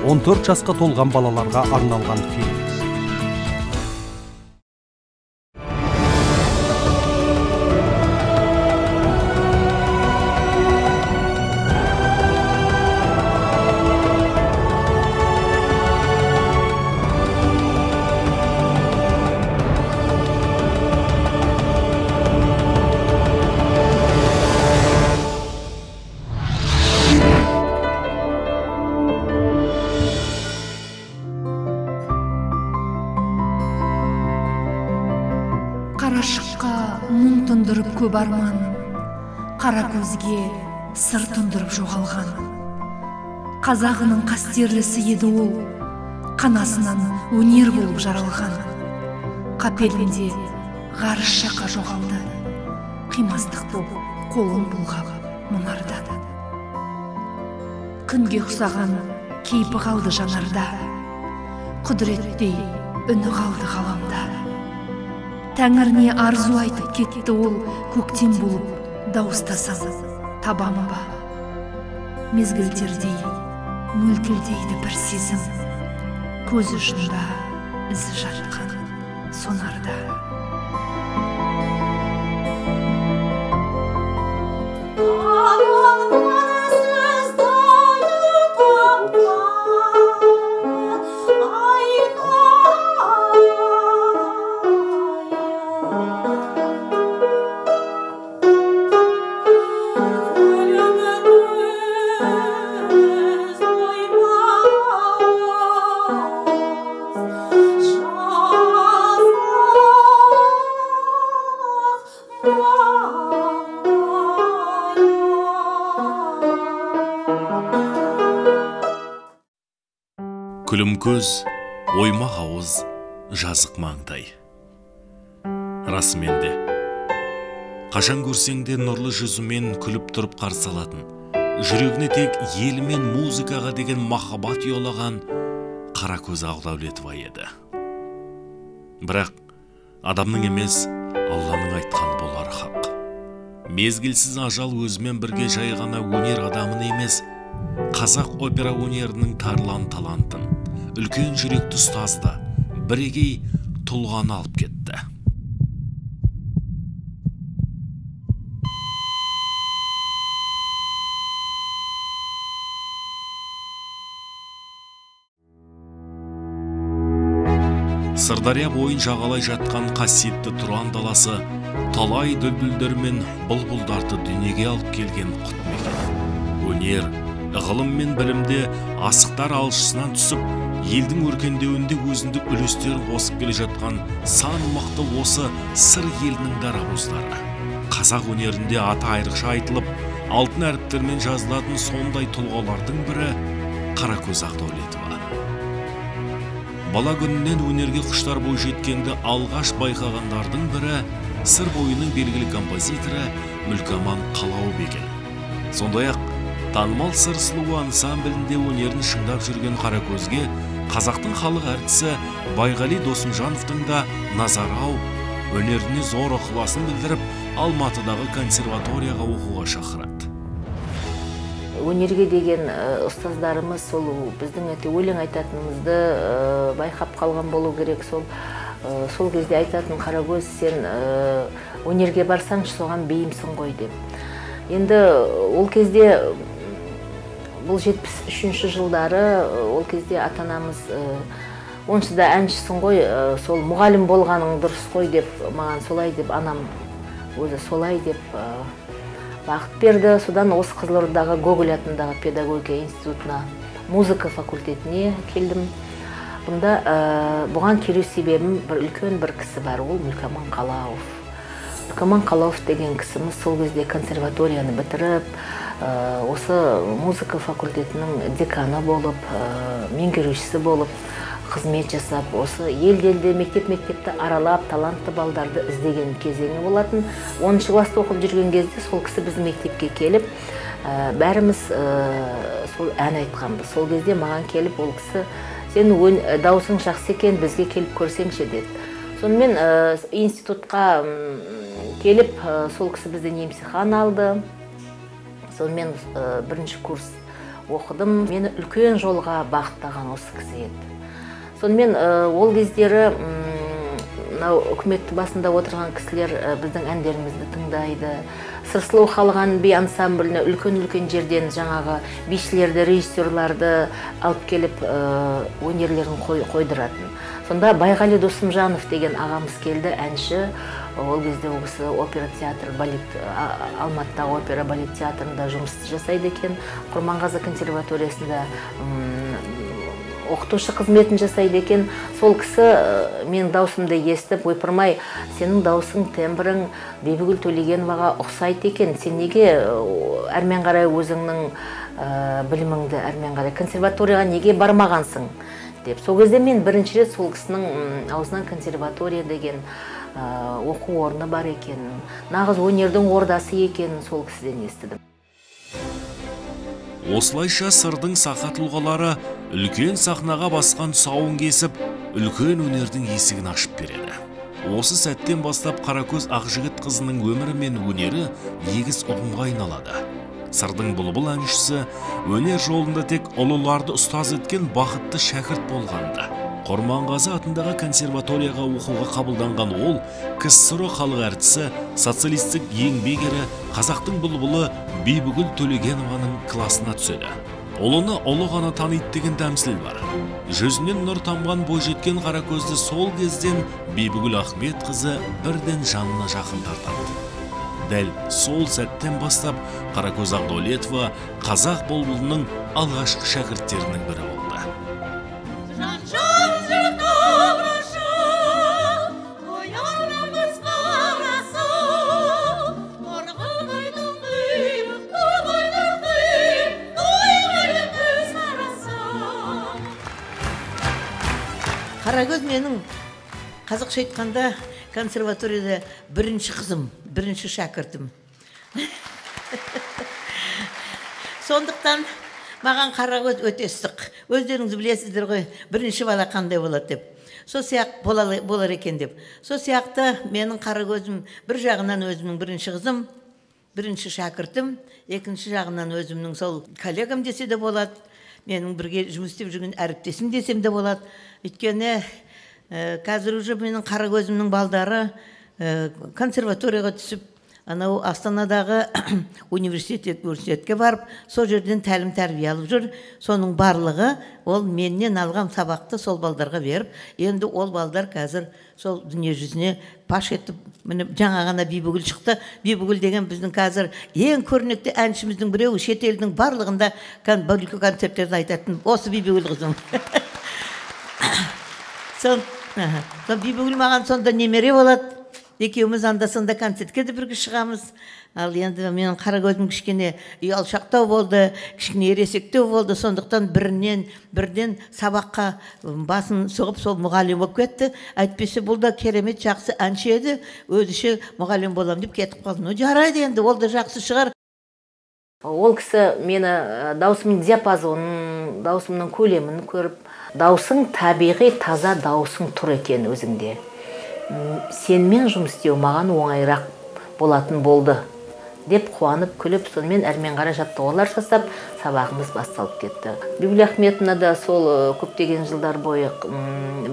14 жасқа толған балаларға арналған фильм. Қарашыққа мұң тұндырып көп арман, қара көзге сыр тұндырып жоғалған. Қазағының қастерлісі еді ол, қанасынан өнер болып жаралған. Қапелімде ғарыш жаққа жоғалды, қимастық болып қолын бұлғап мұнарда. Күнге ұқсаған кейпі қалды жанарда, құдіреттей үні қалды ғаламда. Тәңіріне арзу айтып кетті ол, көктем болып дауыстасам табамы ба. Мезгілдердей мөлтілдейді бір сезім, көз ұшында ізі жатқан сонарда. Күлім көз, оймақ ауыз, жазық маңдай. Расымен де, қашан көрсең де нұрлы жүзімен күліп тұрып қарсы алатын, жүрегіне тек елі мен музыкаға деген махаббат ұялаған қара көз Ақдәулетова еді. Бірақ адамның емес, Алланың айтқаны болары хақ. Мезгілсіз ажал өзімен бірге жай ғана өнер адамын емес, қазақ опера өнерінің тарлан талантын, үлкен жүректі ұстазды, бірегей тұлғаны алып кетті. Сырдария бойын жағалай жатқан қасиетті Тұран даласы талай дүлдүлдер мен бұлбұлдарды дүниеге алып келген құт мекен. Өнер, ғылым мен білімде асықтар алшысынан түсіп, елдің өркендеуінде өзіндік үлестерін қосып келе жатқан сан мықты осы сыр елінің дарабоздары. Қазақ өнерінде аты айрықша айтылып, алтын әріптермен жазылатын сондай тұлғалардың бірі Қаракөз Ақдәулетова. Бала күнінен өнерге құштар бой жеткенді алғаш байқағандардың бірі сыр бойының белгілі композиторы Мүлкаман Қалауов екен. Сондай-ақ танымал сыр сұлуы ансамблінде өнерін шыңдап жүрген Қаракөзге қазақтың халық әртісі Байғали Досымжановтың да назары ауып, өнеріне зор ықыласын білдіріп, Алматыдағы консерваторияға оқуға шақырады. Өнерге деген ұстаздарымыз сол біздің өлең айтатынымызды байқап қалған болу керек. Сол кезде айтатын: Қаракөз, сен өнерге барсаңшы, соған бейімсің ғой деп. Енді ол кезде, бұл 73-ші жылдары, ол кезде ата-анамыз онсыз да әншісің ғой, сол мұғалім болғаның дұрыс қой деп, маған солай деп, анам өзі солай деп бағыт берді. Содан осы Қызылордадағы Гоголь атындағы педагогия институтына, музыка факультетіне келдім. Бұнда бұған келу себебім үлкен бір кісі бар, ол Мүлкаман Қалауов. Мүлкаман Қалауов деген кісіміз сол кезде консерваторияны бітіріп, осы музыка факультетінің деканы болып, меңгерушісі болып қызмет жасап, осы елді мектепті аралап, талантты балдарды іздеген кезеңі болатын. 10-шы класста оқып жүрген кезде сол кісі біздің мектепке келіп, бәріміз сол ән айтқанбыз. Сол кезде маған келіп, ол кісі: сен даусың жақсы екен, бізге келіп көрсеңші деді. Сонымен институтқа келіп, сол кісі бізден емтихан алды. Сонымен бірінші курс оқыдым. Мені үлкен жолға бағыттаған осы кісі еді. Сонымен ол кездері үкімет басында отырған кісілер біздің әндерімізді тыңдайды. Сырсылу халық би ансамбліне үлкен жерден жаңағы бишілерді, режиссерларды алып келіп өнерлерін қойдыратын. Сонда Байғали Досымжанов деген ағамыз келді, әнші. Ол кезде ол кісі опера театр, балет, Алматыдағы опера балет театрында жұмыс жасайды екен. Құрманғазы консерваториясында оқытушы қызметін жасайды екен. Сол кісі менің даусымды естіп, ойпырмай, сенің даусың, тембрің Бибігүл Төлегеноваға ұқсайды екен. Сен неге әрмен қарай өзіңнің біліміңді әрмен қарай консерваторияға неге бармағансың деп. Сол кезде мен бірінші рет сол кісінің аузынан консерватория деген оқу орны бар екен, нағыз өнердің ордасы екенін сол кісіден естідім. Осылайша сырдың сақа тұлғалары үлкен сахнаға басқан тұсауын кесіп, үлкен өнердің есігін ашып береді. Осы сәттен бастап Қаракөз Ақжігіт қызының өмірі мен өнері егіз ұғымға айналады. Сырдың бұлбұл әншісі өнер жолында тек ұлыларды ұстаз еткен бақытты шәкірт болғанда. Құрманғазы атындағы консерваторияға оқуға қабылданған ол, КСР халық әртісі, социалистік еңбек ері, қазақтың бұлбұлы Бибігүл Төлегенованың класына түседі. Ұлыны ұлы ғана таниды деген тәмсіл бар. Жүзінен нұр тамған бойжеткен Қаракөзді сол кезден Бибігүл Ахметқызы бірден жанына жақын тартады. Дәл сол сәттен бастап Қаракөз Ақдәулетова қазақ бұлбұлының алғашқы шәкірттерінің бірі болды. Қаракөз менің қазақша айтқанда консерваторияда бірінші қызым, бірінші шәкіртім. Сондықтан маған Қаракөз өте ыстық. Өздеріңіз білесіздер ғой, бірінші бала қандай болады деп. Сол сияқты болар екен деп. Сол сияқты менің Қаракөзім бір жағынан өзімнің бірінші қызым, бірінші шәкіртім, екінші жағынан өзімнің сол коллегам десе де болады. Менің бірге жұмыс істеп жүрген әріптесім десем де болады. Өйткені қазір уже менің Қаракөзімнің балдары консерваторияға түсіп, анау Астанадағы университетке барып, сол жерден тәлім тәрбие алып жүр. Соның барлығы ол менен алған сабақты сол балдарға беріп, енді ол балдар қазір сол дүние жүзіне паш етіп, жаңа ғана Бибігүл шықты. Бибігүл деген біздің қазір ең көрнекті әншіміздің біреуі, шетелдің барлығында концерттерді айтатын осы Бибігүл қызым. Бибігүл маған сонда немере болады. Екеуміз анда-санда концертке де бірге шығамыз. Ал енді менің Қаракөзім кішкене ұялшақтау болды, кішкене ересектеу болды. Сондықтан бірден сабаққа басын соғып сол мұғалім болып кетті. Әйтпесе бұл да керемет жақсы әнші еді. Өзіше мұғалім болам деп кетіп қалды. Ну жарайды енді, ол да жақсы шығар. Ол кісі мені даусымның диапазонын, даусымның көлемін көріп, даусың табиғи таза даусың тұр екен өзіңде. Сенмен жұмыс істеу маған оңайырақ болатын болды деп қуанып күліп, сонымен әрмен қара жаттығулар жасап, сабағымыз басталып кетті. Бибігүл Ахметовна да сол көптеген жылдар бойы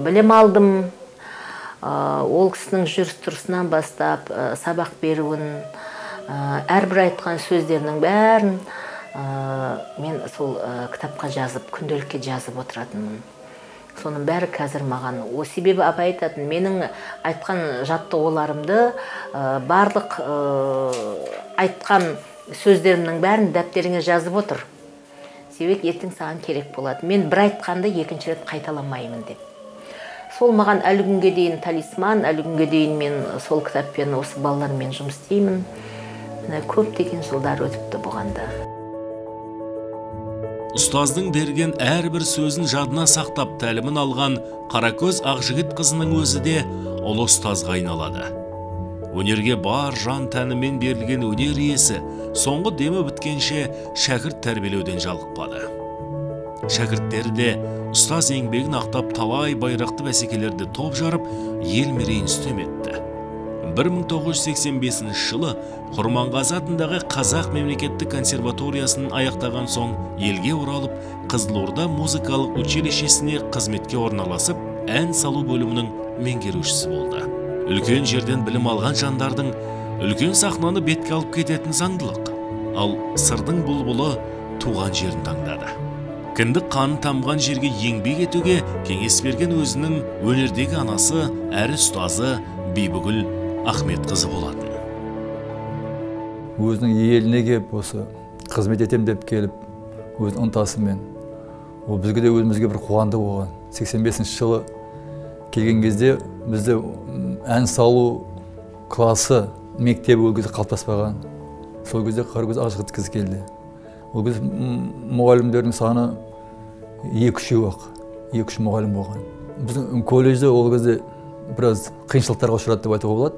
білім алдым. Ол кісінің жүріс-тұрысынан бастап сабақ беруін, әрбір айтқан сөздерінің бәрін мен сол кітапқа жазып, күнделікке жазып отыратынмын. Соның бәрі қазір маған. О себебі апай айтатын, менің айтқан жаттығуларымды барлық айтқан сөздерімнің бәрін дәптеріңе жазып отыр. Себебі ертең саған керек болады. Мен бір айтқанды екінші рет қайталамаймын деп. Сол маған әлі күнге дейін талисман, әлі күнге дейін мен сол кітаппен осы балалармен жұмыс істеймін. Көптеген жылдар өтіпті бұғанда. Ұстаздың берген әрбір сөзін жадына сақтап тәлімін алған Қаракөз Ақжігіт қызының өзі де ұлы ұстазға айналады. Өнерге бар жан тәнімен берілген өнер иесі соңғы демі біткенше шәкірт тәрбиелеуден жалықпады. Шәкірттері де ұстаз еңбегін ақтап талай байрақты бәсекелерде топ жарып, ел мерейін үстем етті. 1985 жылы Құрманғазы атындағы Қазақ мемлекеттік консерваториясын аяқтаған соң елге оралып, Қызылорда музыкалық училищесіне қызметке орналасып, ән салу бөлімінің меңгерушісі болды. Үлкен жерден білім алған жандардың үлкен сахнаны бетке алып кететін заңдылық. Ал сырдың бұлбұлы туған жерін таңдады. Кіндік қаны тамған жерге еңбек етуге кеңес берген өзінің өнердегі анасы әрі ұстазы Бибігүл Ахметқызы болатын. Өзінің еліне келіп, осы қызмет етем деп келіп, өз ынтасымен. Ол бізге де өзімізге бір қуанды болған. 85 жылы келген кезде бізде ән салу класы мектебі ол кезде қалыптаспаған. Сол кезде Қарагөз Ақжігіт келді. Ол кезде мұғалімдердің саны 2-3 ақ, 2-3 мұғалім болған. Біздің колледжде ол кезде біраз қиыншылықтарға ұшырады деп айтуға болады.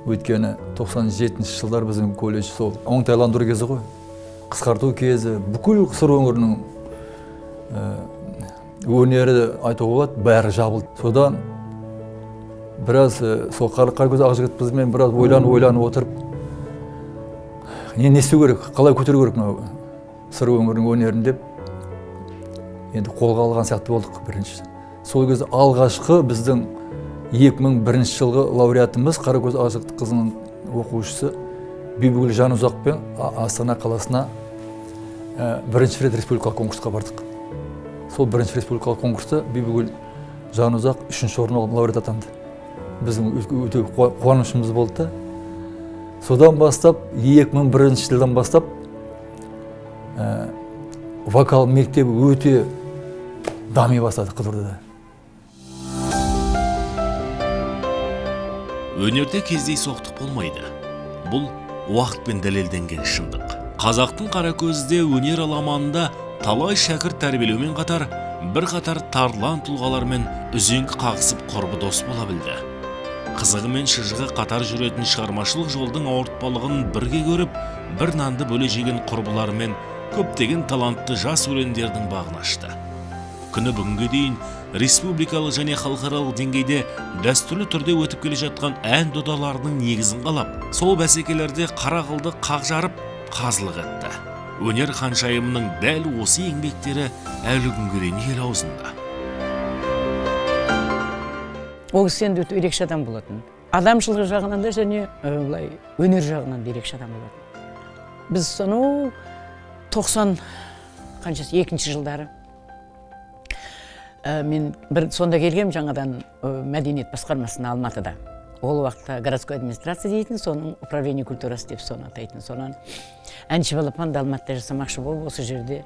Өйткені 97 жылдар біздің колледж сол оңтайландыру кезі ғой. Қысқарту кезі, бүкіл сыр өңірінің өнері айтуға болады, бәрі жабылды. Содан біраз сол Қарагөз Ақжігіт бізмен біраз ойланып отырып, не істеу керек, қалай көтеру керек мынау сыр өңірінің өнерін деп енді қолға алған сияқты болдық бірінші. Сол кезде алғашқы біздің 2001 жылғы лауреатымыз Қарагөз Ақжігіт қызының оқушысы Бибігүл Жанұзақпен Астана қаласына бірінші рет республикалық конкурсқа бардық. Сол бірінші республикалық конкурста Бибігүл Жанұзақ 3-ші орын алып лауреат атанды. Біздің өте қуанышымыз болды. Содан бастап 2001 жылдан бастап вокал мектебі өте дами бастады Қызылордада. Өнерде кездей соқтық болмайды. Бұл уақытпен дәлелденген шындық. Қазақтың Қаракөзде өнер аламанында талай шәкірт тәрбиелеумен қатар, бір қатар тарлан тұлғалармен үзеңгі қағысып құрбы дос бола білді. Қызығы мен шыжығы қатар жүретін шығармашылық жолдың ауыртпалығын бірге көріп, бір нанды бөле жеген құрбыларымен көптеген талантты жас өрендердің бағын ашты. Күні бүгінге дейін республикалық және халықаралық деңгейде дәстүрлі түрде өтіп келе жатқан ән додаларының негізін қалап, сол бәсекелерде қара қылды қақ жарып, қазылық етті. Өнер ханшайымының дәл осы еңбектері әлі күнге дейін ел аузында. Ол кісі енді өте ерекше адам болатын. Адамшылығы жағынан да және өнер жағынан да ерекше адам болатын. Біз соны 92 жылдары мен бір сонда келгем жаңадан мәдениет басқармасына Алматыда. Ол уақытта городской администрация дейтін, соның управление культурасы деп соны атайтын. Сонан әнші балапанды Алматыда жасамақшы болып, осы жерде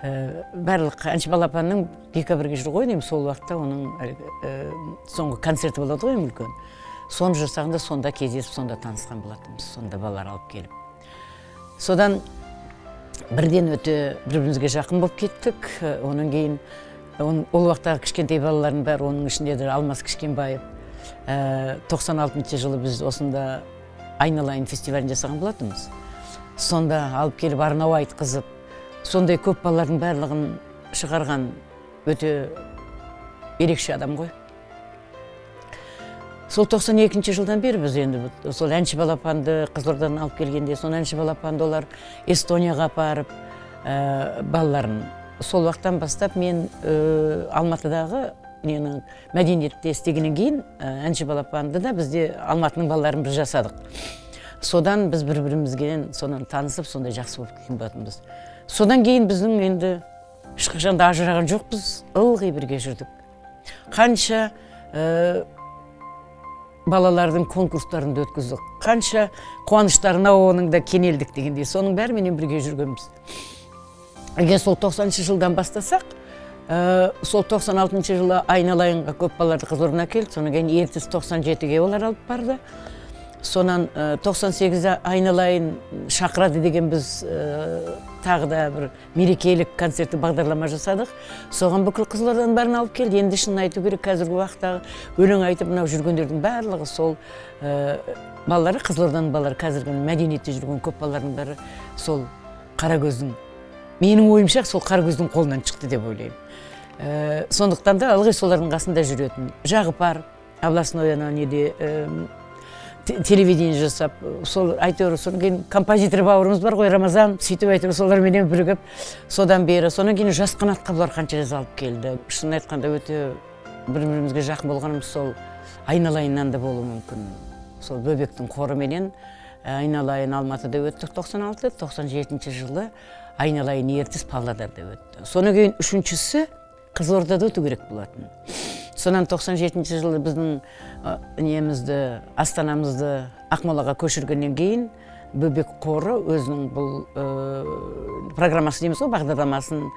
барлық әнші балапанның декабрьге жүр ғой деймін, сол уақытта оның соңғы концерті болады ғой үлкен. Соны жасағанда сонда кездесіп, сонда танысқан болатынбыз, сонда балалар алып келіп. Содан бірден өте бір-бірімізге жақын болып кеттік. Оның кейін ол уақыттағы кішкентай балалардың бәрі, оның ішінде де Алмас Кішкенбаев 96 жылы біз осында Айналайын фестивалін жасаған болатынбыз. Сонда алып келіп арнау айтқызып, сондай көп балалардың барлығын шығарған өте ерекше адам ғой. Сол 92 жылдан бері біз енді сол әнші балапанды Қызылордадан алып келгенде, сол әнші балапанды олар Эстонияға апарып балаларын. Сол уақыттан бастап мен Алматыдағы мәдениетте істегеннен кейін әнші балапанды да бізде Алматының балаларын біз жасадық. Содан біз бір-бірімізге сонан танысып, сондай жақсы болып кеткен болатынбыз. Содан кейін біздің енді ешқашанда ажыраған жоқпыз, ылғи бірге жүрдік. Қанша балалардың конкурстарында өткіздік, қанша қуаныштарына оның да кенелдік дегендей, соның бәріменен бірге жүргенбіз. Егер сол 90 жылдан бастасақ, сол 96 жылы Айналайынға көп балаларды Қызылордаға келді, содан кейін ертіс 97-ге олар алып барды. Сонан 98-де Айналайын шақырады деген біз тағы да бір мерекелік концертті бағдарлама жасадық. Соған бүкіл Қызылорданың бәрін алып келді. Енді шынын айту керек, қазіргі уақыттағы өлең айтып мынау жүргендердің барлығы сол балалары, Қызылорданың балалары, қазіргі мәдениетте жүрген көп балалардың бәрі сол Қарагөздің, менің ойымша сол Қарагөздің қолынан шықты деп ойлаймын. Сондықтан да ылғи солардың қасында жүретін. Жағыпар, областной неде телевидение жасап, сол әйтеуір содан кейін композитор бауырымыз бар ғой, Рамазан, сөйтіп әйтеуір соларменен бірігіп, содан бері, содан кейін жас қанатқа бұлар қанша жазалып келді. Шын айтқанда өте бір-бірімізге жақын болғанымыз сол айналайыннан да болуы мүмкін. Сол Бөбектің қорыменен айналайын Алматыда өттік 96, 97 жылы айналайын ертіс Павлодарда өтті. Содан кейін үшіншісі Қызылордада өту керек болатын. Сонан 97 жылы біздің немізді, астанамызды Ақмолаға көшіргеннен кейін Бөбек қоры өзінің бұл программасы дейміз ғой, бағдарламасын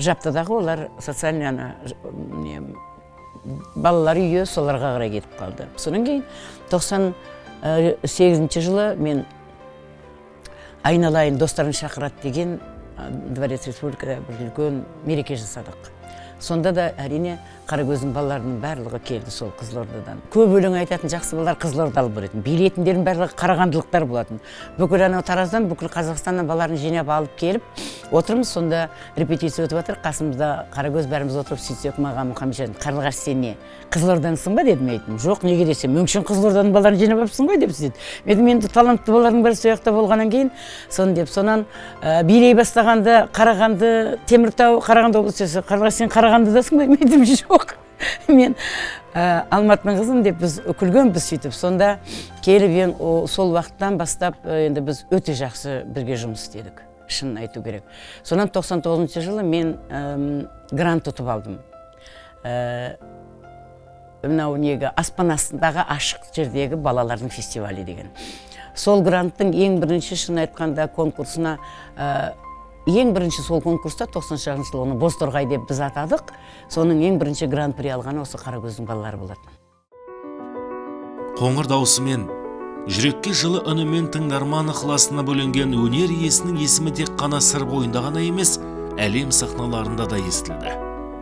жаптыдағы олар социальный балалар үйі соларға қарай кетіп қалды. Сонан кейін 98 жылы мен айналайын достарын шақырады деген Дворец Республикада бір үлкен мереке жасадық. Сонда да әрине Қаракөздің балаларының барлығы келді сол Қызылордадан. Көп өлең айтатын жақсы балалар Қызылордалы болатын. Билетіндердің барлығы қарағандылықтар болатын. Бүкіл анау Тараздан, бүкіл Қазақстаннан балаларын жинап алып келіп, отырмыз, сонда репетиция өтіп жатыр. Қасымызда Қаракөз бәріміз отырып сөйтсек, маған Мұхамеджан, Қарлығаш сен не? Қызылордансың ба дедім, айттым. Жоқ, неге десем, өңшін Қызылорданың балаларын жинап алыпсың ғой деп деді. Мен енді талантты балалардың бәрі сояқта болғаннан кейін, сонан билей бастағанда Қарағанды, Теміртау, Қарағанды облысы, Қарлығаш сен Қарағандыдасың ба? Мен айтым, жоқ. Мен Алматының қызым деп біз күлгенбіз сөйтіп. Сонда келіп сол уақыттан бастап енді біз өте жақсы бірге жұмыс істедік. Шын айту керек. Сонан 99 жылы мен грант ұтып алдым. Мынау неге аспан астындағы ашық жердегі балалардың фестивалі деген. Сол гранттың ең бірінші шын айтқанда конкурсына ең бірінші сол конкурста 90 жылы оны Бозторғай деп біз атадық. Соның ең бірінші гран-при алғаны осы Қаракөздің балалары болатын. Қоңыр даусымен, жүрекке жылы үнімен тыңдарман ықыласына бөленген өнер иесінің есімі тек қана сыр бойында ғана емес, әлем сахналарында да естілді.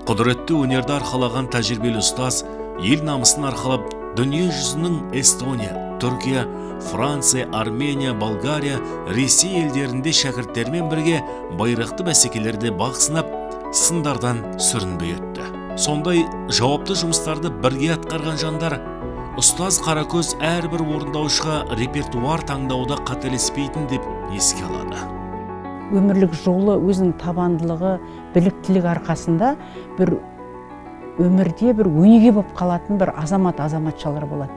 Құдіретті өнерді арқалаған тәжірибелі ұстаз, ел намысын арқалап, дүние жүзінің Эстония, Түркия, Франция, Армения, Болгария, Ресей елдерінде шәкірттермен бірге байрақты бәсекелерде бақ сынап, сындардан сүрінбей өтті. Сондай жауапты жұмыстарды бірге атқарған жандар, ұстаз Қаракөз әрбір орындаушыға репертуар таңдауда қателеспейтін деп еске алады. Өмірлік жолы өзінің табандылығы, біліктілік арқасында бір өмірде бір өнеге болып қалатын бір азаматшалар болады.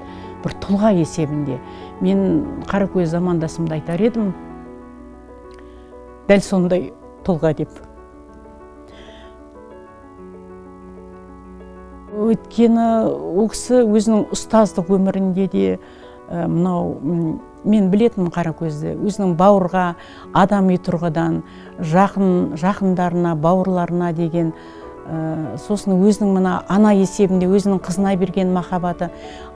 Бір тұлға есебінде. Мен Қаракөз замандасымды айтар едім, дәл сондай тұлға деп. Өйткені ол кісі өзінің ұстаздық өмірінде де мен білетінмін Қаракөзді, өзінің бауырға, адами тұрғыдан, жақындарына, бауырларына деген сосын өзінің мына ана есебінде өзінің қызына берген махаббаты,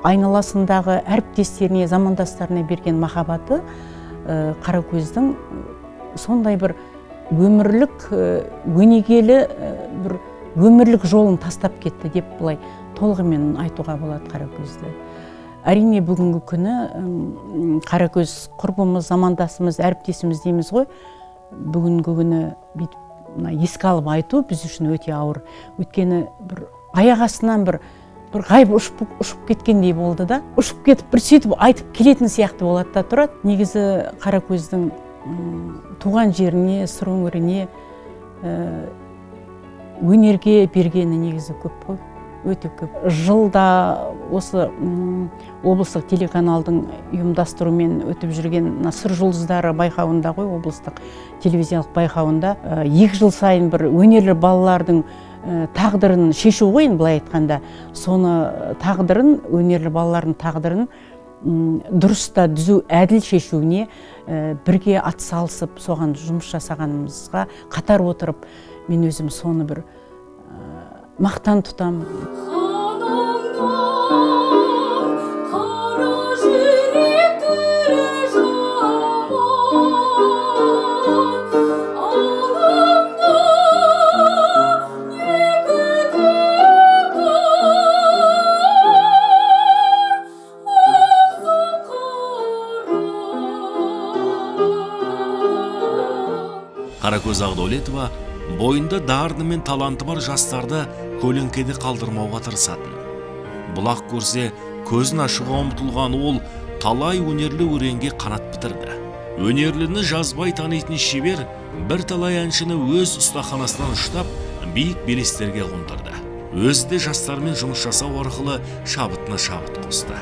айналасындағы әріптестеріне, замандастарына берген махаббаты Қаракөздің сондай бір өмірлік, өнегелі бір өмірлік жолын тастап кетті деп бұлай толығымен айтуға болады Қаракөзді. Әрине бүгінгі күні Қаракөз құрбымыз, замандасымыз, әріптесіміз дейміз ғой. Бүгінгі күні еске алып айту біз үшін өте ауыр. Өйткені бір аяқ астынан бір ғайып ұшып кеткендей болды да. Ұшып кетіп бір сөйтіп айтып келетін сияқты болады да тұрады. Негізі Қаракөздің туған жеріне, сыр өңіріне, өнерге бергені негізі көп қой. Өте көп. Жылда осы облыстық телеканалдың ұйымдастыруымен өтіп жүрген сыр жұлдыздары байқауында ғой, облыстық телевизиялық байқауында 2 жыл сайын бір өнерлі балалардың тағдырын шешу ғой, былай айтқанда. Соны тағдырын, өнерлі балалардың тағдырын дұрыста түзу әділ шешуіне бірге атсалысып, соған жұмыс жасағанымызға қатар отырып, мен өзім соны бір мақтан тұтам. Қаракөз Ағдәулетова бойында дарыны мен таланты бар жастарды көлеңкеде қалдырмауға тырысатын. Бұлақ көрсе, көзін ашуға ұмтылған ол, талай өнерлі өренге қанат бітірді. Өнерліні жазбай танитын шебер бір талай әншіні өз ұстаханасынан ұштап, биік белестерге қондырды. Өзі де жастармен жұмыс жасау арқылы шабытына шабыт қосты.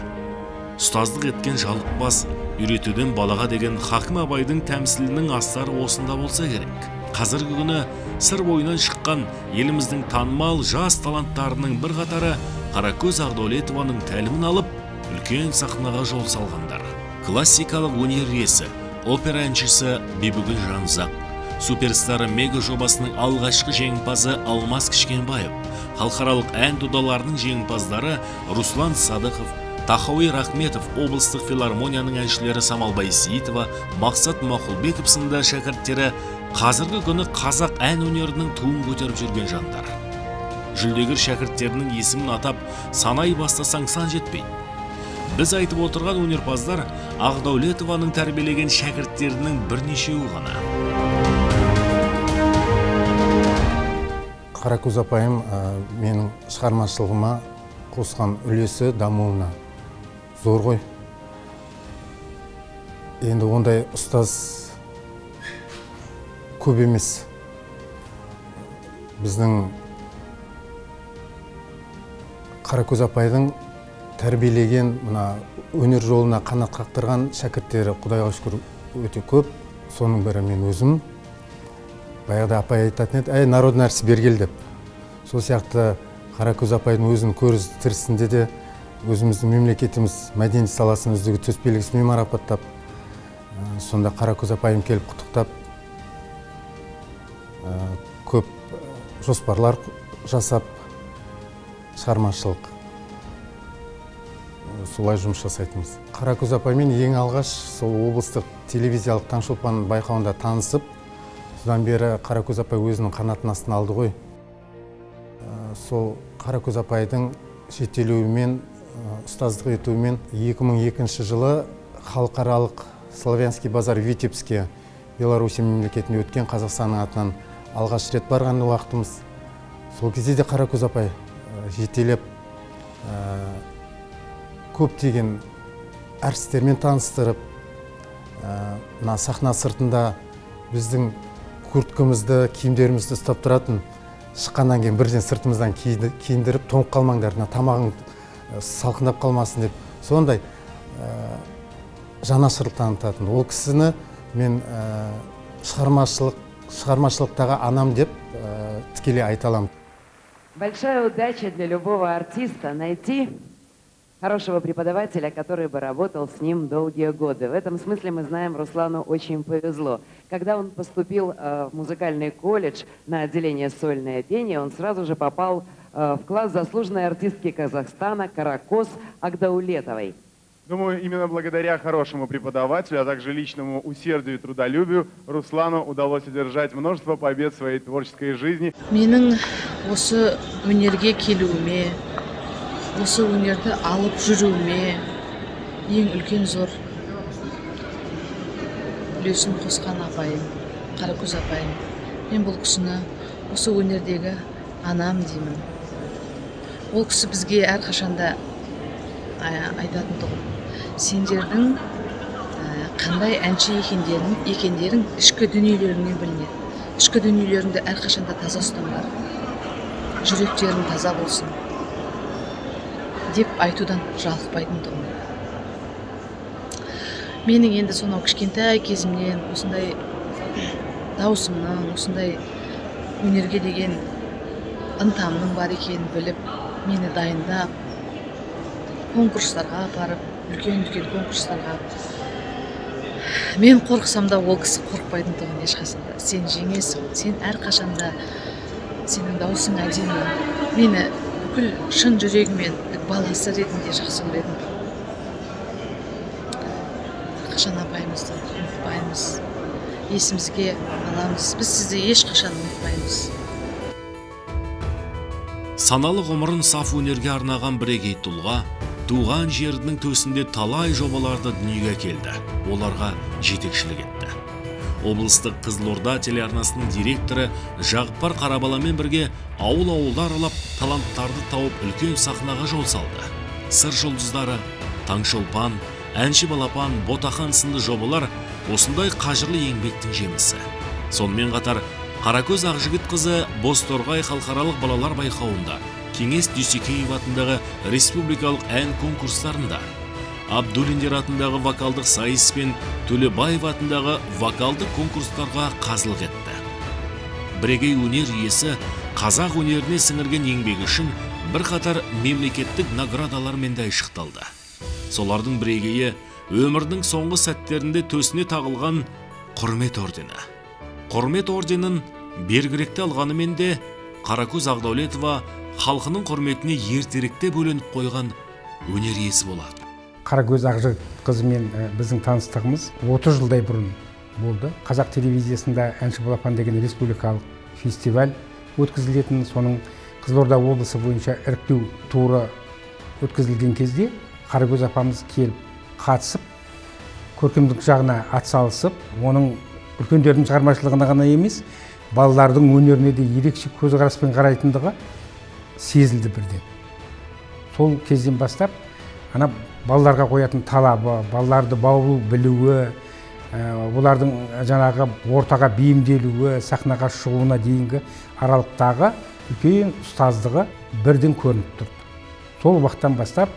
Ұстаздық еткен жалықпас, үйретуден балаға деген Хакім Абайдың тәмсілінің астары осында болса керек. Қазіргі күні сыр бойынан шыққан еліміздің танымал жас таланттарының бір қатары Қаракөз Ағдәулетованың тәлімін алып, үлкен сахнаға жол салғандар. Классикалық өнер иесі, опера әншісі Бибігүл Жанұзақ, суперстары мега жобасының алғашқы жеңімпазы Алмас Кішкенбаев, халықаралық ән додаларының жеңімпаздары Руслан Садықов, Тахауи Рахметов, облыстық филармонияның әншілері Самалбай Сейітова, Мақсат Мақұлбеков сынды шәкірттері қазіргі күні қазақ ән өнерінің туын көтеріп жүрген жандар. Жүлдегер шәкірттерінің есімін атап санай бастасаң сан жетпейді. Біз айтып отырған өнерпаздар Ағдәулетованың тәрбиелеген шәкірттерінің бірнешеуі ғана. Қаракөз апайым менің шығармашылығыма қосқан үлесі дамуына зор ғой. Енді ондай ұстаз көп емес. Біздің Қаракөз апайдың тәрбиелеген мына өнер жолына қанат қақтырған шәкірттері Құдайға шүкір өте көп. Соның бірі мен өзім. Баяғыда апай айтатын еді, әй народный артист бергел деп. Сол сияқты Қаракөз апайдың өзінің көріз тірісінде де өзіміздің мемлекетіміз мәдениет саласын үздігі төсбелгісімен марапаттап, сонда Қаракөз апайым келіп құттықтап, көп жоспарлар жасап, шығармашылық солай жұмыс жасайтынбыз. Қаракөз апаймен ең алғаш сол облыстық телевизиялық Таңшолпан байқауында танысып, содан бері Қаракөз апай өзінің қанатын астына алды ғой. Сол Қаракөз апайдың жетелеуімен, ұстаздық етуімен 2002 жылы халықаралық Славянский базар Витебске, Беларусь мемлекетінде өткен Қазақстанның атынан алғаш рет барған уақытымыз. Сол кезде де Қаракөз апай жетелеп, көптеген әртістермен таныстырып, сахна сыртында біздің курткамызды, киімдерімізді ұстап тұратын, шыққаннан кейін бірден сыртымыздан киіндіріп, тоңып қалмаңдар, тамағың салқындап қалмасын деп, сондай жанашырлық танытатын. Ол кісіні мен шығармашылықтағы анам деп тікелей айта аламын. Большая удача для любого артиста найти хорошего преподавателя, который бы работал с ним долгие годы. В этом смысле мы знаем, Руслану очень повезло. Когда он поступил в музыкальный колледж на отделение сольное пение, он сразу же попал в класс заслуженной артистки Казахстана Каракөз Ағдәулетовой. Думаю, именно благодаря хорошему преподавателю, а также личному усердию и трудолюбию Руслану удалось одержать множество побед в своей творческой жизни. Менің осы өнерге келуіме, осы өнерді алып жүруіме ең үлкен зор үлесін қосқан апайым, Қаракөз апайым. Мен бұл кісіні осы өнердегі анам деймін. Ол кісі бізге әрқашанда айтатын тұғын. Сендердің қандай әнші екендерің ішкі дүниелеріңнен білінеді. Ішкі дүниелеріңді әрқашанда таза ұстаңдар. Жүректерің таза болсын деп айтудан жалықпайтын тұғын. Менің енді сонау кішкентай кезімнен осындай даусымның, осындай өнерге деген ынтамның бар екенін біліп, мені дайындап, конкурстарға апарып, үлкен-үлкен конкурстарға. Мен қорқсам да ол кісі қорқпайтын тұғын ешқашанда. Сен жеңесің, сен әрқашанда сенің даусың әдемі. Мені бүкіл шын жүрегімен баласы ретінде жақсы көретін. Әрқашан апайымызды ұмытпаймыз. Есімізге аламыз. Біз сізді ешқашан ұмытпаймыз. Саналы ғұмырын саф өнерге арнаған бірегей тұлға туған жерінің төсінде талай жобаларды дүниеге келді. Оларға жетекшілік етті. Облыстық Қызылорда телеарнасының директоры Жағыпар Қарабаламен бірге ауыл-ауылдар аралап, таланттарды тауып үлкен сахнаға жол салды. Сыр жұлдыздары, Таңшолпан, әнші балапан, ботақан сынды жобалар осындай қажырлы еңбектің жемісі. Сонымен қатар Қаракөз Ақжігіт қызы Бозторғай халықаралық балалар байқауында, Кеңес Дүйсекеев атындағы республикалық ән конкурстарында, Абдуллиндер атындағы вокалдық сайыс пен Төлебаев атындағы вокалдық конкурстарға қазылық етті. Бірегей өнер иесі қазақ өнеріне сіңірген еңбегі үшін бірқатар мемлекеттік наградалармен де айшықталды. Солардың бірегейі өмірдің соңғы сәттерінде төсіне тағылған құрмет ордені. Құрмет орденін бергіректе алғанымен де Қаракөз Ақдәулетова халқының құрметіне ертеректе бөленіп қойған өнер иесі болады. Қаракөз Ақжігіт қызымен біздің таныстығымыз 30 жылдай бұрын болды. Қазақ телевизиясында әнші балапан деген республикалық фестиваль өткізілетін, соның Қызылорда облысы бойынша іріктеу туры өткізілген кезде Қаракөз апамыз келіп қатысып, көркемдік жағына атсалысып, оның үлкендердің шығармашылығына ғана емес, балалардың өнеріне де ерекше көзқараспен қарайтындығы сезілді бірден. Сол кезден бастап, ана балаларға қоятын талабы, балаларды баулу білуі, олардың жаңағы ортаға бейімделуі, сахнаға шығуына дейінгі аралықтағы үлкен ұстаздығы бірден көрініп тұрды. Сол уақыттан бастап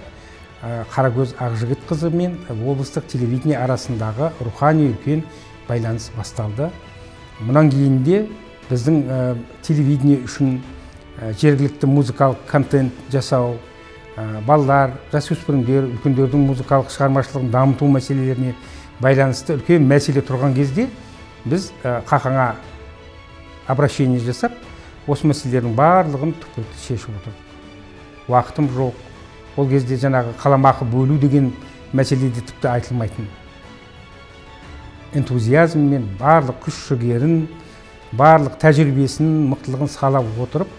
Қаракөз Ақжігіт қызы мен облыстық телевидение арасындағы рухани үлкен байланыс басталды. Мұнан кейін де біздің телевидение үшін жергілікті музыкалық контент жасау, балалар, жасөспірімдер, үлкендердің музыкалық шығармашылығын дамыту мәселелеріне байланысты үлкен мәселе тұрған кезде біз қақаңа обращение жасап, осы мәселелердің барлығын түпкілікті шешіп отырдық. Уақытым жоқ. Ол кезде жаңағы қаламақы бөлу деген мәселеде тіпті айтылмайтын. Энтузиазммен барлық күш-жігерін, барлық тәжірибесін, мықтылығын салап отырып,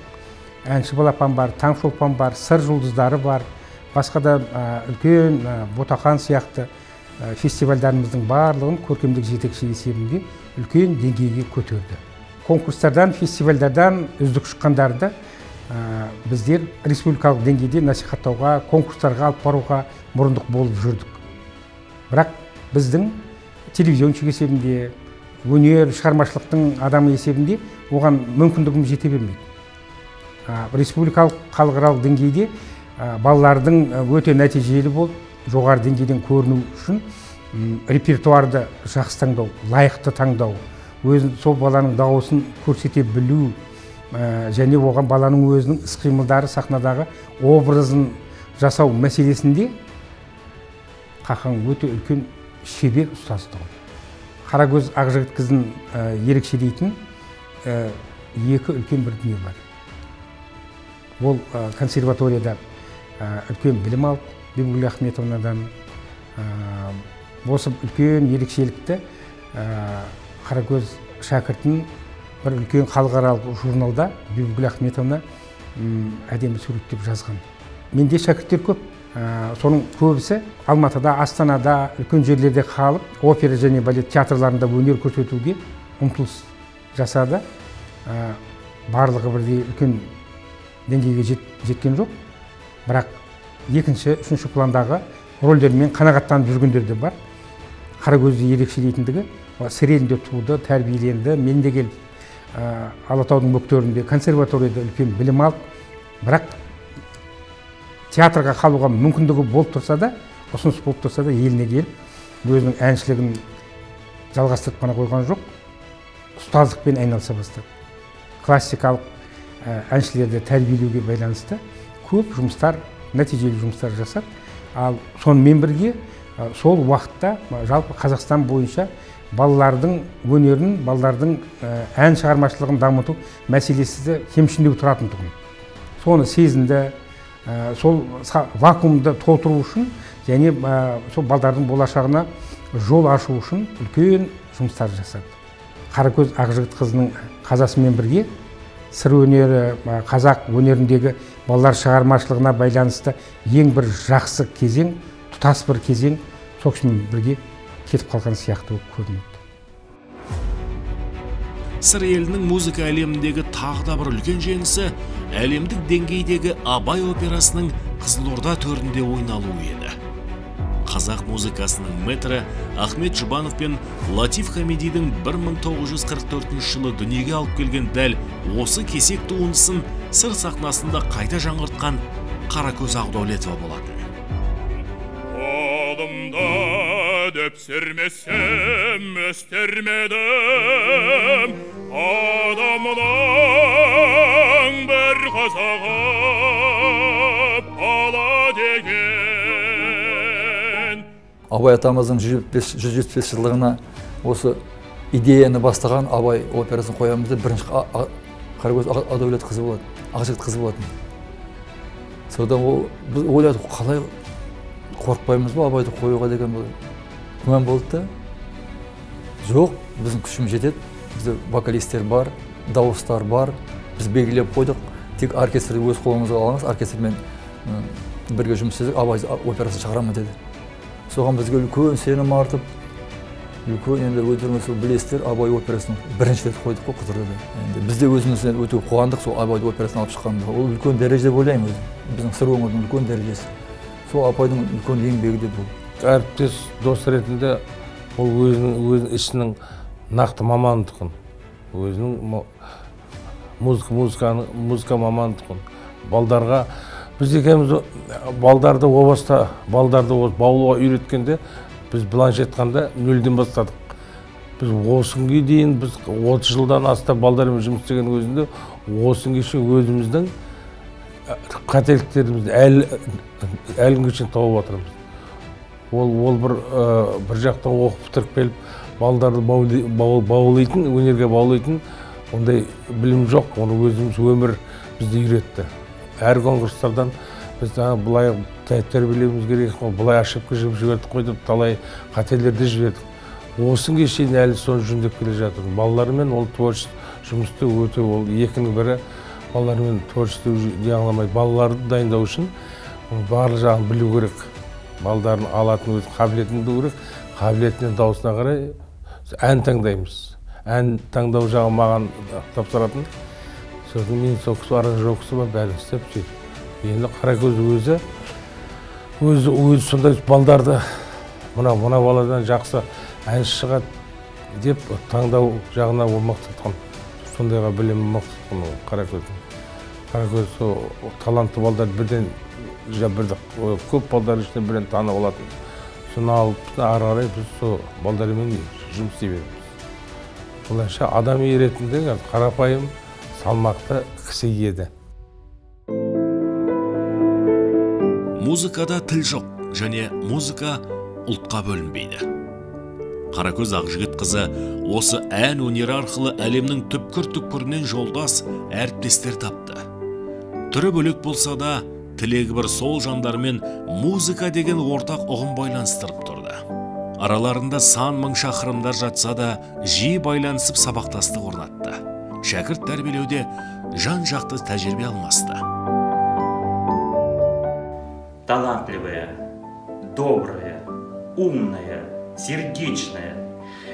әнші балапан бар, Таңшолпан бар, сыр жұлдыздары бар, басқа да үлкен Ботақан сияқты фестивальдарымыздың барлығын көркемдік жетекші есебінде үлкен деңгейге көтерді. Конкурстардан, фестивальдардан үздік шыққандарды біздер республикалық деңгейде насихаттауға, конкурстарға алып баруға мұрындық болып жүрдік. Бірақ біздің телевизионщик есебінде, өнер, шығармашылықтың адамы есебінде оған мүмкіндігіміз жете бермейді. Республикалық, халықаралық деңгейде балалардың өте нәтижелі болып, жоғары деңгейден көріну үшін репертуарды жақсы таңдау, лайықты таңдау, сол баланың дауысын көрсете білу, және оған баланың өзінің іс-қимылдары, сахнадағы образын жасау мәселесінде қақаң өте үлкен шебер ұстазды ғой. Қаракөз Ақжігіт қызын ерекшелейтін екі үлкен бір дүние бар. Ол консерваторияда үлкен білім алып, Бибігүл Ахметовнадан осы үлкен ерекшелікті Қаракөз шәкіртін бір үлкен халықаралық журналда Бибігүл Ахметовна әдемі суреттеп жазған. Менде шәкірттер көп. Соның көбісі Алматыда, Астанада, үлкен жерлерде қалып, опера және балет театрларында өнер көрсетуге ұмтылыс жасады. Барлығы бірдей үлкен деңгейге жеткен жоқ. Бірақ екінші, үшінші пландағы рөлдермен қанағаттанып жүргендер де бар. Қаракөзді ерекшелейтіндігі Сірелінде туды, тәрбиеленді. Мен де келіп Алатаудың бөктерінде консерваторияда үлкен білім алып, бірақ театрға қалуға мүмкіндігі болып тұрса да, ұсыныс болып тұрса да, еліне келіп өзінің әншілігін жалғастырып қана қойған жоқ, ұстаздықпен айналыса бастады. Классикалық әншілерді тәрбиелеуге байланысты көп жұмыстар, нәтижелі жұмыстар жасап, ал сонымен бірге сол уақытта жалпы Қазақстан бойынша балалардың өнерін, балалардың ән шығармашылығын дамыту мәселесі кемшіндеу тұратындығын. Соны сезінді, сол вакуумды толтыру үшін және сол балалардың болашағына жол ашу үшін үлкен жұмыстар жасады. Қаракөз Ақжігіт қызының қазасымен бірге сыр өнері, қазақ өнеріндегі балалар шығармашылығына байланысты ең бір жақсы кезең, тұтас бір кезең соқшымен бірге кетіп қалған сияқты көрінеді. Сыр елінің музыка әлеміндегі тағы да бір үлкен жеңісі әлемдік деңгейдегі Абай операсының Қызылорда төрінде ойналуы еді. қазақ музыкасының мэтрі Ахмет Жұбанов пен Латиф Хамидидің 1944 жылы дүниеге алып келген дәл осы кесек туындысын сыр сахнасында қайта жаңғыртқан Қаракөз Ақдәулетова болатын. Қолымда дөпсірмесем өстермедім, адамның бір қазағы бала деген. Абай атамыздың 175 жылдығына осы идеяны бастаған Абай операсын қоямыз деп бірінші Қаракөз Ақдәулетқызы болатын, Ақжігіт қызы болатын. Содан біз ойладық, қалай қорықпаймыз ба Абайды қоюға деген күмән болды да. Жоқ, біздің күшіміз жетеді, бізде вокалистер бар, дауыстар бар, біз белгілеп қойдық. Тек оркестрді өз қолымызға алыңыз, оркестрмен бірге жұмыс істедік, Абай операсын шығарамын деді. Соған бізге үлкен сенім артып, үлкен енді өздеріңіз білесіздер, Абай операсын бірінші рет қойдық қой Қызылордада. Бізде өзіміз өте қуандық сол Абай операсын алып шыққанымызға. Ол үлкен дәреже деп ойлаймын, біздің сыр өңірдің үлкен дәрежесі. Сол Абайдың үлкен еңбегі де бұл. Әріптес дос ретінде ол өзінің ішінің нақты мамандығын, өзінің музыка мамандығын балдарға, біз екеуміз балдарды баулуға үйреткенде, біз былайша айтқанда нөлден бастадық. Біз осы күнге дейін, біз 30 жылдан астам балдармен жұмыс істеген өзінде, осы күнге шейін өзіміздің қателіктерімізді әлі күнге шейін тауып отырмыз. Ол бір жақтан оқып бітіріп келіп, балдарды баулайтын, өнерге баулайтын, ондай білім жоқ, оны өзіміз өмір бізді үйретті. Әр конкурстардан біз бұлай тәрбиелеуіміз керек, бұлай ошибка жібердік қой деп талай қателерді жібердік. Осы күнге шейін әлі соны жөндеп келе жатыр. Балалармен ол творчество жұмысты өте, ол екінің бірі балалармен творчество дей алмайды. Балаларды дайындау үшін барлық жағын білу керек. Балдарын алатын өз қабілетін білу керек. Қабілетінен дауысына қарай ән таңдаймыз. Ән таңдау жағы маған тапсыратын. Сосын мен сол кісі аранжировкасы бар, бәрін істеп сөйтіп. Енді Қаракөз өзі сондай балдарды мына баладан жақсы ән шығады деп таңдау жағына ол мықтатқан. Сондайға білімі мықтатқан Қаракөздің. Қаракөз талантты балдар бірден көп балдар ішінде бірден танып алатын. Соны алып, ары қарай біз сол балдармен жұмыс істей береміз. Олайша адами ретінде қарапайым, салмақты кісі еді. Музыкада тіл жоқ, және музыка ұлтқа бөлінбейді. Қаракөз Ақжігіт қызы осы ән өнері арқылы әлемнің түпкір-түпкірінен жолдас, әріптестер тапты. Түрі бөлек болса да, тілегі бір сол жандармен музыка деген ортақ ұғым байланыстырып тұрды. Араларында сан мың шақырымдар жатса да, жиі байланысып сабақтастық орнатты. Шәкірт тәрбиелеуде жан-жақты тәжірибе алмасты. Талантливая, добрая, умная, сердечная.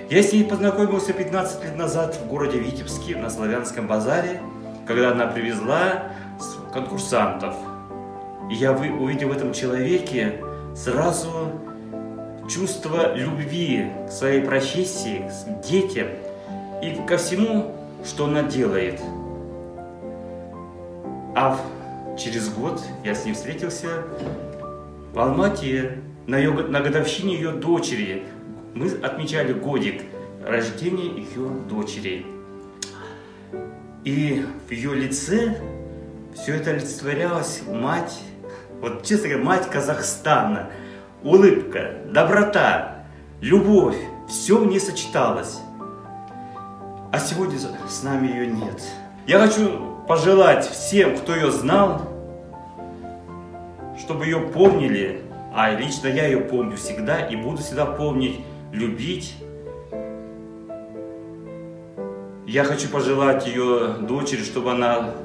Я с ней познакомился 15 лет назад в городе Витебске на Славянском базаре, когда она привезла конкурсантов. И я увидел в этом человеке сразу чувство любви к своей профессии, к детям и ко всему, что она делает. А через год я с ней встретился в Алмате на годовщине ее дочери. Мы отмечали годик рождения ее дочери. И в ее лице все это олицетворялось мать, вот честно говоря, мать Казахстана. Улыбка, доброта, любовь, все в ней сочеталось. А сегодня с нами ее нет. Я хочу пожелать всем, кто ее знал, чтобы ее помнили, а лично я ее помню всегда и буду всегда помнить, любить. Я хочу пожелать ее дочери, чтобы она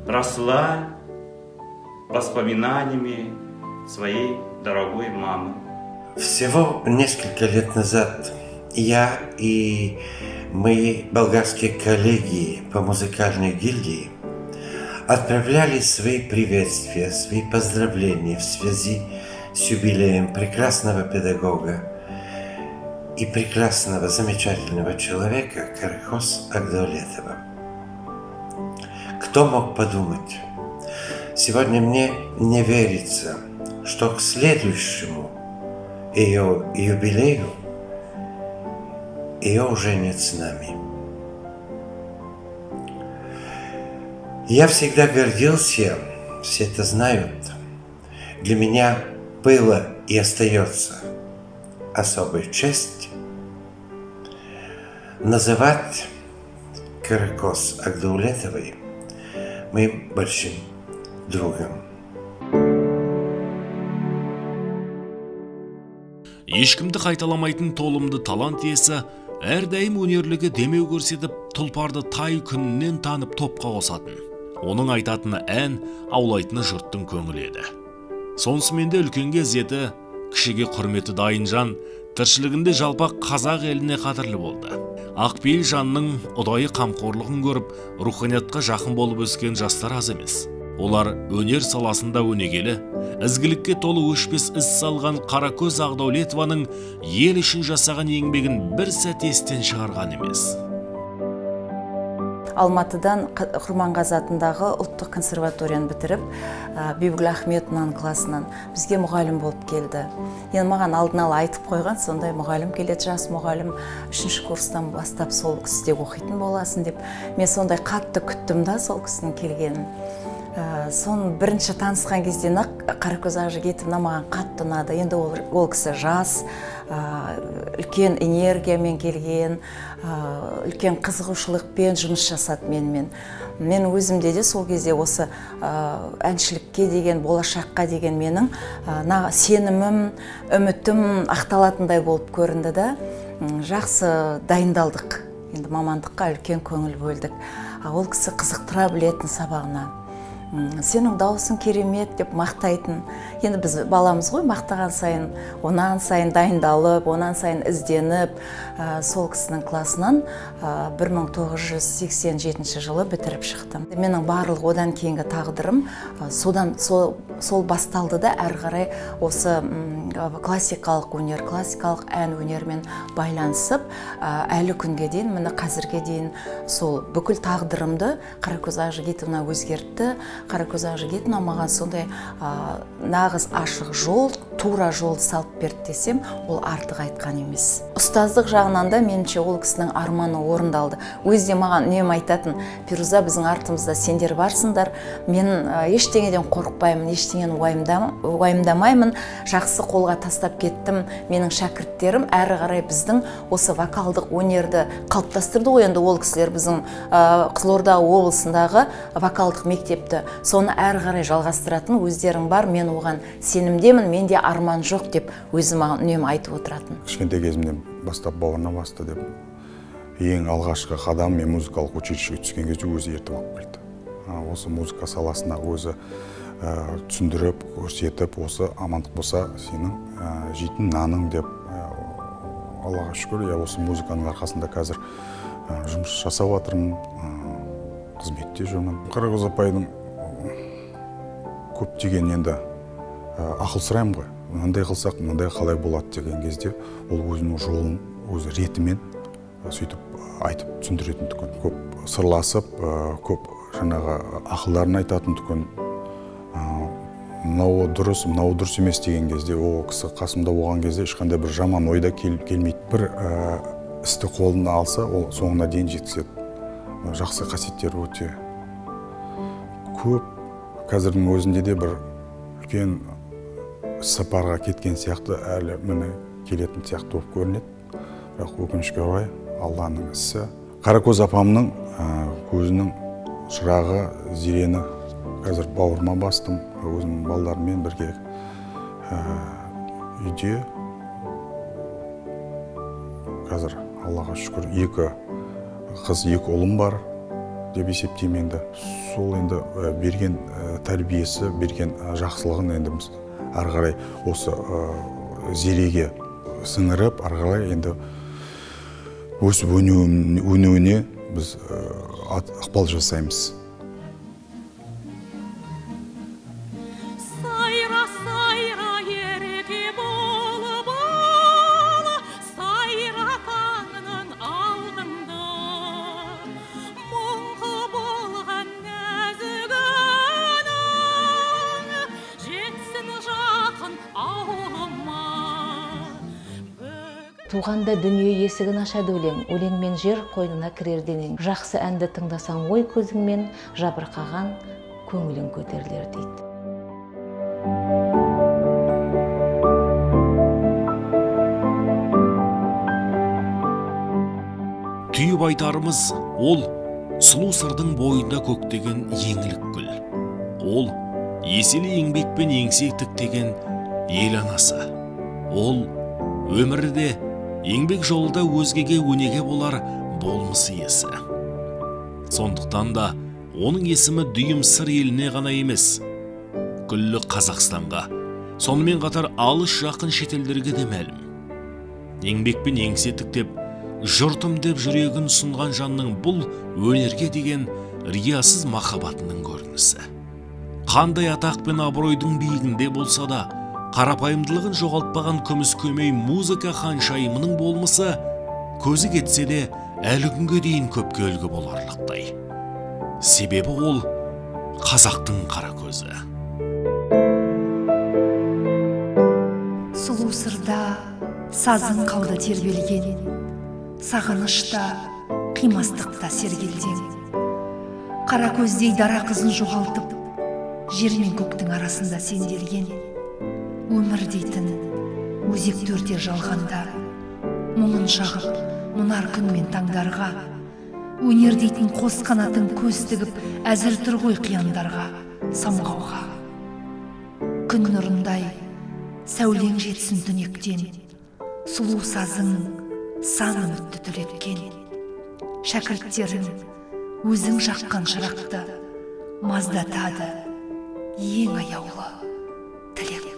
росла воспоминаниями своей дорогой мамы. Всего несколько лет назад я и мои болгарские коллеги по музыкальной гильдии отправляли свои приветствия, свои поздравления в связи с юбилеем прекрасного педагога и прекрасного, замечательного человека Каракоз Агдавлетова. Кто мог подумать? Сегодня мне не верится, что к следующему ее юбилею ее уже нет с нами. Я всегда гордился, все это знают. Для меня было и остается особая честь называть Каракоз Агдавлетовой моим большим другом. Ешкімді қайталамайтын толымды талант иесі әрдайым өнерлігі демеу көрсетіп, тұлпарды тай күнінен танып топқа қосатын. Оның айтатыны ән, аулайтыны жұрттың көңілі еді. Сонысымен де үлкенге ізеті, кішіге құрметі дайын жан, тіршілігінде жалпақ қазақ еліне қадірлі болды. Ақпейіл жанның ұдайы қамқорлығын көріп, руханиятқа жақын болып өскен жастар аз емес. Олар өнер саласында өнегелі, ізгілікке толы өшпес із салған Каракөз Агдавлетованың ел үшін жасаған еңбегін бір сәт естен шығарған емес. Алматыдан Құрманғазы атындағы ұлттық консерваторияны бітіріп, Бибігүл Ахметованың класынан бізге мұғалім болып келді. Енді маған алдын ала айтып қойған, сондай мұғалім келеді, жас мұғалім, 3-ші курстан бастап сол кісіде оқитын боласың деп. Мен сондай қатты күттім да сол кісінің келгенін. Сон бірінші танысқан кезден ақ Каракөз Агдавлетовна маған қатты ұнады. Енді ол кісі жас, үлкен энергиямен келген, үлкен қызығушылықпен жұмыс жасады менімен. Мен өзімде де сол кезде осы әншілікке деген, болашаққа деген менің сенімім, үмітім ақталатындай болып көрінді да. Жақсы дайындалдық. Енді мамандыққа үлкен көңіл бөлдік. Ол кісі қызықтыра білетін сабағына. Сенің даусың керемет деп мақтайтын. Енді біз баламыз ғой, мақтаған сайын, онан сайын дайындалып, онан сайын ізденіп, сол кісінің класынан 1987 жылы бітіріп шықтым. Менің барлық одан кейінгі тағдырым сол басталды да, әрі қарай осы классикалық өнер, классикалық ән өнермен байланысып, әлі күнге дейін, міне қазірге дейін сол бүкіл тағдырымды Каракөз Агдавлетовна өзгертті. Каракөз Агдавлетовна маған сондай нағыз ашық жол, тура жол салып берді десем, ол артық айтқан емес. Ұстаздық жағынан да меніңше ол кісінің арманы орындалды. Өзде маған үнемі айтатын: Пируза, біздің артымызда сендер барсыңдар, мен ештеңеден қорықпаймын, ештеңені уайымдамаймын, жақсы қолға тастап кеттім, менің шәкірттерім әрі қарай біздің осы вокалдық өнерді қалыптастырды ғой. Енді ол кісілер біздің Қызылорда облысындағы вокалдық мектепті, соны әрі қарай жалғастыратын өздерің бар, мен оған сенімдемін, менде арман жоқ деп өзі маған үнемі айтып отыратын. Кішкентай кезімнен бастап бауырына басты деп, ең алғашқы қадам мен музыкалық училищеге түскен кезде өзі ертіп алып келді. Осы музыка саласына өзі түсіндіріп, көрсетіп, осы амандық болса сенің жейтін наның деп, Аллаға шүкір, осы музыканың арқасында қазір жұмыс жасап жатырмын, қызметте жүрмін. Каракөз апайдың көптеген енді ақыл сұраймын ғой, мынандай қылсақ, мынандай қалай болады деген кезде, ол өзінің жолын, өз ретімен сөйтіп айтып түсіндіретін түгін. Көп сырласып, көп жаңағы ақылдарын айтатын түгін. Мынау дұрыс емес деген кезде, ол кісі қасымда болған кезде ешқандай бір жаман ойда келмейді. Бір істі қолына алса, ол соңына дейін жеткізеді. Жақсы қасиеттері өте көп. Қазірдің өзінде де бір үлкен сапарға кеткен сияқты, әлі міне келетін сияқты болып көрінеді. Бірақ өкінішке орай Алланың ісі. Каракөз апамның көзінің шырағы, зерені қазір бауырыма бастым, өзімнің балаларыммен бірге үйде. Қазір Аллаға шүкір 2 қыз, 2 ұлым бар деп есептеймін енді. Сол енді берген тәрбиесі, берген жақсылығын енді ары қарай осы зереге сіңіріп, ары қарай енді өсіп өнуіне біз ықпал жасаймыз. Сайра, сайра, Туғанда дүние есігін ашады өлең, өлеңмен жер қойнына кірер денең. Жақсы әнді тыңдасаң ой көзіңмен, жабырқаған көңілің көтерілер дейді. Түйіп айтарымыз, ол сұлу сырдың бойында көктеген еңлік гүл. Ол еселі еңбекпен еңсе тіктеген ел анасы. Ол өмірде еңбек жолында өзгеге өнеге болар болмысы иесі. Сондықтан да оның есімі дүйім сыр еліне ғана емес, күллі Қазақстанға, сонымен қатар алыс жақын шетелдерге де мәлім. Еңбекпен еңсе тіктеп, жұртым деп жүрегін ұсынған жанның бұл өнерге деген риясыз махаббатының көрінісі. Қандай атақ пен абыройдың биігінде болса да, қарапайымдылығын жоғалтпаған күміс көмей музыка ханшайымының болмысы көзі кетсе де әлі күнге дейін көпке үлгі боларлықтай. Себебі ол қазақтың қара көзі. Сұлу сырда сазын қалды тербелген, сағынышта қимастықта сергелден. Қара көздей дара қызын жоғалтып, жер мен көктің арасында сенделген. Өмір дейтін өзек төрте жалғанда, мұңын шағып мұнар күн мен таңдарға. Өнер дейтін қос қанатын көз тігіп, әзір тұр ғой қияндарға, самғауға. Күн нұрындай сәулең жетсін түнектен, сұлу сазың сан үмітті түлеткен. Шәкірттерің өзің жаққан шырақты маздатады ең аяулы тілек.